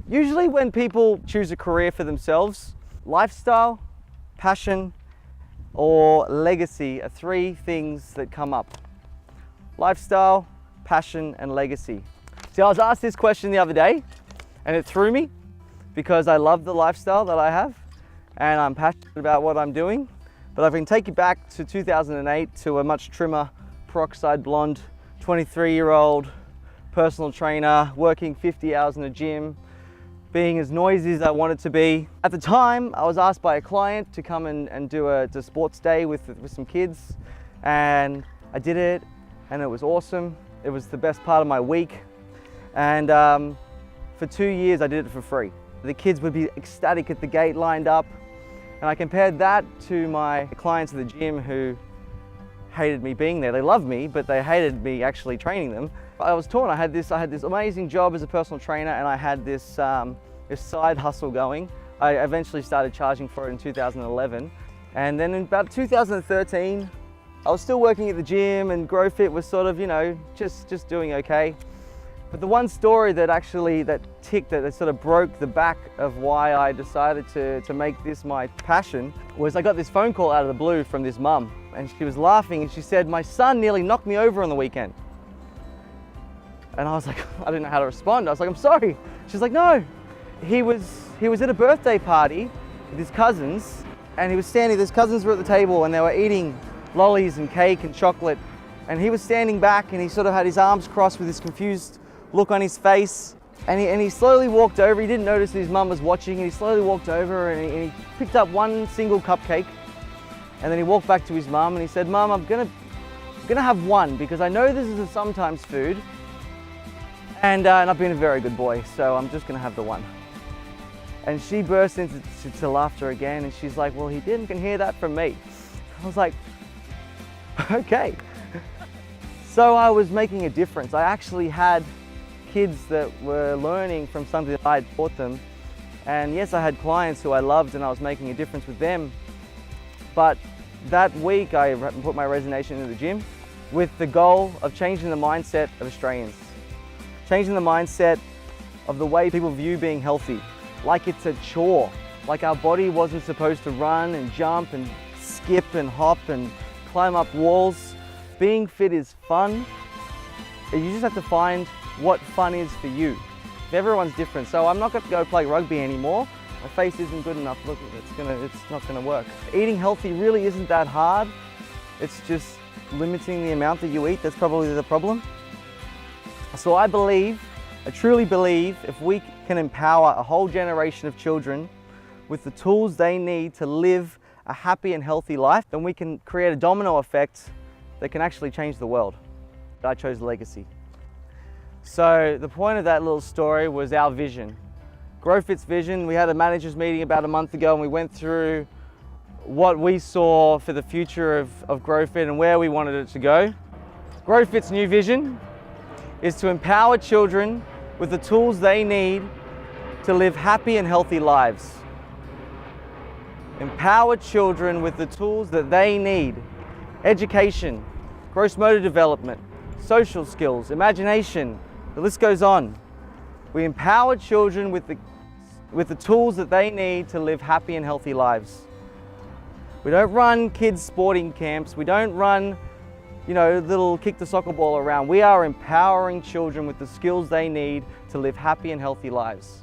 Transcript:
Usually when people choose a career for themselves, lifestyle, passion, or legacy are three things that come up. Lifestyle, passion, and legacy. See, I was asked this question the other day and it threw me because I love the lifestyle that I have and I'm passionate about what I'm doing. But I can take you back to 2008 to a much trimmer, peroxide blonde, 23-year-old personal trainer, working 50 hours in a gym, being as noisy as I wanted to be. At the time, I was asked by a client to come and do a sports day with some kids, and I did it, and it was awesome. It was the best part of my week, and for 2 years I did it for free. The kids would be ecstatic at the gate, lined up, and I compared that to my clients at the gym who hated me being there. They loved me, but they hated me actually training them. I was torn. I had this amazing job as a personal trainer, and I had this side hustle going. I eventually started charging for it in 2011, and then in about 2013, I was still working at the gym, and GrowFit was sort of, you know, just doing okay. But the one story that sort of broke the back of why I decided to make this my passion was I got this phone call out of the blue from this mum, and she was laughing and she said, "My son nearly knocked me over on the weekend." And I was like, I didn't know how to respond. I was like, "I'm sorry." She's like, "No, he was at a birthday party with his cousins, and he was standing, his cousins were at the table and they were eating lollies and cake and chocolate, and he was standing back and he sort of had his arms crossed with this confused look on his face, and he slowly walked over. He didn't notice that his mum was watching, and he slowly walked over and he picked up one single cupcake, and then he walked back to his mum and he said, "Mum, I'm gonna have one because I know this is a sometimes food, and I've been a very good boy, so I'm just gonna have the one." And she burst into laughter again, and she's like, "Well, he didn't can hear that from me." I was like, okay. So I was making a difference. I actually had kids that were learning from something that I had taught them. And yes, I had clients who I loved and I was making a difference with them. But that week I put my resignation in the gym with the goal of changing the mindset of Australians. Changing the mindset of the way people view being healthy. Like it's a chore. Like our body wasn't supposed to run and jump and skip and hop and climb up walls. Being fit is fun. You just have to find what fun is for you. Everyone's different, so I'm not going to go play rugby anymore. My face isn't good enough. Look, it's not going to work. Eating healthy really isn't that hard. It's just limiting the amount that you eat. That's probably the problem. So I truly believe, if we can empower a whole generation of children with the tools they need to live a happy and healthy life, then we can create a domino effect that can actually change the world. I chose legacy. So the point of that little story was our vision. GrowFit's vision. We had a managers meeting about a month ago and we went through what we saw for the future of GrowFit and where we wanted it to go. GrowFit's new vision is to empower children with the tools they need to live happy and healthy lives. Empower children with the tools that they need. Education, gross motor development, social skills, imagination, the list goes on. We empower children with the tools that they need to live happy and healthy lives. We don't run kids' sporting camps. We don't run, little kick the soccer ball around. We are empowering children with the skills they need to live happy and healthy lives.